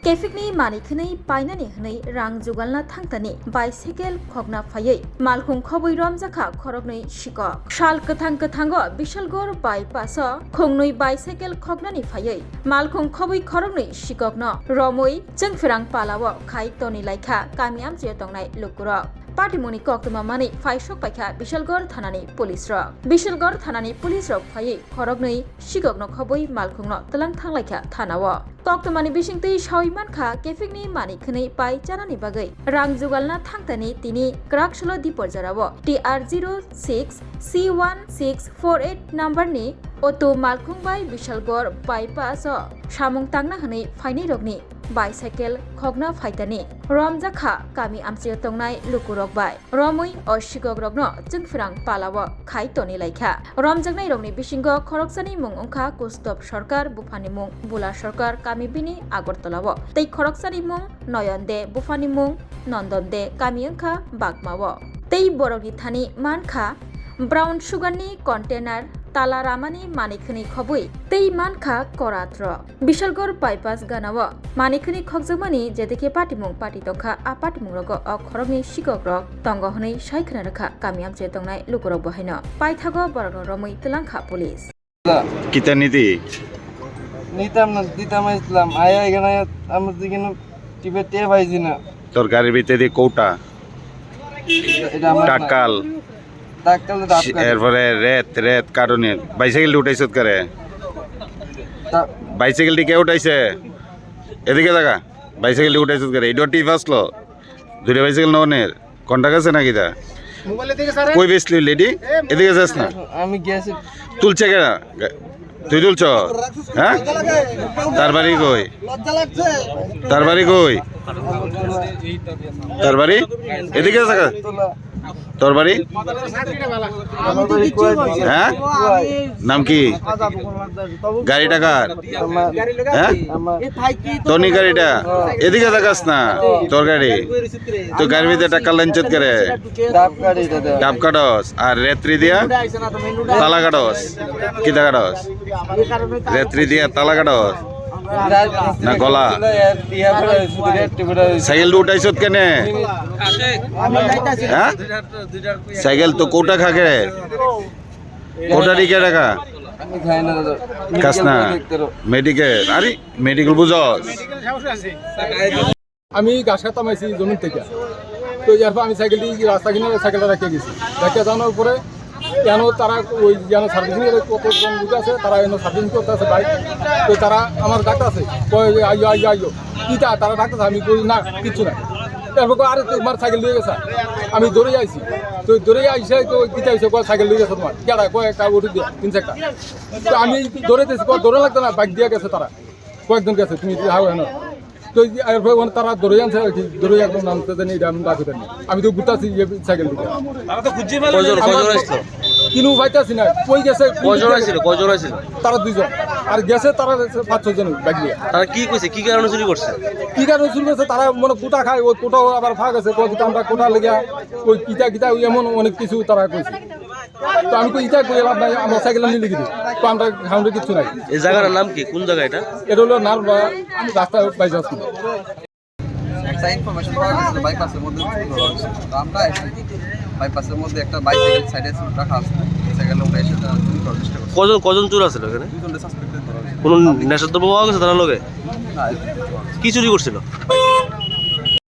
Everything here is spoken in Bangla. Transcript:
केफिकनि मानिखनै पाइनानि हनै रां जुगालना थांतानि बाइसाइकेल खगना फायै मालखुं खबै रमजाखा खरगनै शिक शाल कथां कथांगो बिशालगढ़ बाइपास खुंनै बाइसाइकेल खगनानि फायै मालखुं खबै खरगनै शिकगनो रमै जोंफिरां पालाव खाय तनि लाइखा कामियाम जे तंनाय लुकुर पार्टीमुनि कक्तमा माने फाइसक पाइखा बिशालगढ़ थानानि पुलिस रक बिशालगढ़ थानानि पुलिस रक फायै खरगनै शिकगनो खबै मालखुंनो तलां थांलाइखा थानाव कक्तमानि बिसिंतै सावैमानखा केफिकनि मानिखनै पाइ जानानि बागै रां जुगालना थांतानि तिनि क्राकसलो दिपरजाराव TR06 C1648 नाम्बारनि अटो मालखुं बाय बिशालगढ़ बाइपास सामुं तांना हनै फाइनै रगनि बाइसाइकेल खगना फाइतानि रमजाखा कामी आमचे तंनाय लुकुरक बाय रमै अशिगक रगनो जोंफिरां पालाव खाय तनि लाइखा रमजागनाय रगनि बिसिंग खरकसानि मुं अंखा कुस्तब सरकार बुफानि मुं बुला सरकार कामी बिनि आगरतलाव तै खरकसानि मुं नयन दे बुफानि मुं नंदन दे कामी अंखा बागमाव तै बरगनि थानि मानखा ब्राउन सुगारनि कन्टेनार ताला रामानि मानिखनि खबै तै मानखा करात्र बिशालगढ़ बाइपास गानाव मानिखनि खगजमानि जेदेके पाटिमुं पाटी तंखा आ पाटिमुं रग खरगनि शिकक रग तंग हनै साइखना रखा कामियाम जे तंनाय लुकुरक बहायन पाइथागो बरगन रमै तलांखा पुलिस কিতা নীতি নিতাম না দিতাম ইসলাম আয়া এখানে আমার দিকে টিপে পাইছি না তোর গাড়ির ভিতরে কৌটা এটা আমার টাকাল ডাক্তার এরপরে রেত কারণে বাইসাইকেল উঠাইছ করে বাইসাইকেলটি কে উঠাইছে এদিকে দেখা বাইসাইকেলটি উঠাইছ করে এটা টিপ আসলো দুটো বাইসাইকেল ননের কন্টাক্ট আছে নাকি তা কই বেসলি লেডি এদিকে যাস না আমি গেছি তুলছে কেনা তুই তুলছ হ্যাঁ তার বাড়ি কই তার বাড়ি কই তার বাড়ি এদিকে থাকা তোর বাড়ি হ্যাঁ নাম কি গাড়িটা কার হ্যাঁ তোর গাড়িটা এদিকে দেখাস না তোর গাড়ি তো গাড়ির ভিতরে টাকা লাঞ্চত করে ডাব কাটস আর রেত্রি দিয়া তালা কাটস কিতা কাটস রেত্রি দিয়া তালা কাটস না গলা সাইকেল উঠাইছত কেনে হ্যাঁ সাইকেল তো কোটা খাকে কোটা দিকে টাকা কাস না মেডিকেল আরে মেডিকেল বুঝস আমি গাছ কাটতাম আইছি জমিন থেকে তো এরপর আমি সাইকেলটি রাস্তা কিনে সাইকেলটা রেখে গেছি রেখে যাওয়ার পরে কেন তারা ওই যেন সার্ভিসিং কতজন লোক আছে তারা এন সার্ভিসিং করতে আছে বাইক তো তারা আমার ডাক্তার আছে আইয়ো আইয়ো আইয়ো কিটা তারা ডাক্তার আমি বলি না কিচ্ছু না তারপর আরে তোমার সাইকেল দিয়ে গেছে আমি দৌড়ে আইছি তো দৌড়ে আইসে তো কিটা হয়েছে সাইকেল দিয়ে গেছে তোমার কেডা কয়েক উঠে দিয়ে 3 চাকা তো আমি দৌড়ে দিয়েছি দৌড়ে লাগতো না বাইক দিয়ে গেছে তারা কয়েকজন গেছে তুমি হাও হেন তো তারা দৌড়ে আনছে দৌড়ে একদম নামতে জানি আমি তো ঘুরতেছি সাইকেল দিকে কিনু পাইতেছি না কই গেছে তারা 2 জন আর গেছে তারা 5-6 জন বাইক দিয়ে তারা কি কইছে কি কারণে চুরি করছে তারা মনে কোটা খায় ওই কোটাও আবার ফাঁক আছে আমরা কোটা লেগে ওই কিতা এমন অনেক কিছু তারা কইছে তো আমি তো ইটা কই লাভ নাই আমার সাইকেল নিয়ে লিখে দিই তো আমরা হাউন্ডে কিছু নাই এই জায়গার নাম কি কোন জায়গা এটা হলো নারবা রাস্তা বাইপাস একটা ইনফরমেশন পাওয়া গেছিল বাইপাসের মধ্যে তো আমরা বাইপাসের মধ্যে একটা বাইসাইকেল সাইডে রাখা আছে সাইকেল ওটা এসে চুরি করার চেষ্টা করছে কজন চোর আছে এখানে দুজনকে সাসপেক্টেড ধরা হয়েছে কোন নেশাদ্রব্য পাওয়া গেছে তার লগে না কি চুরি করছিল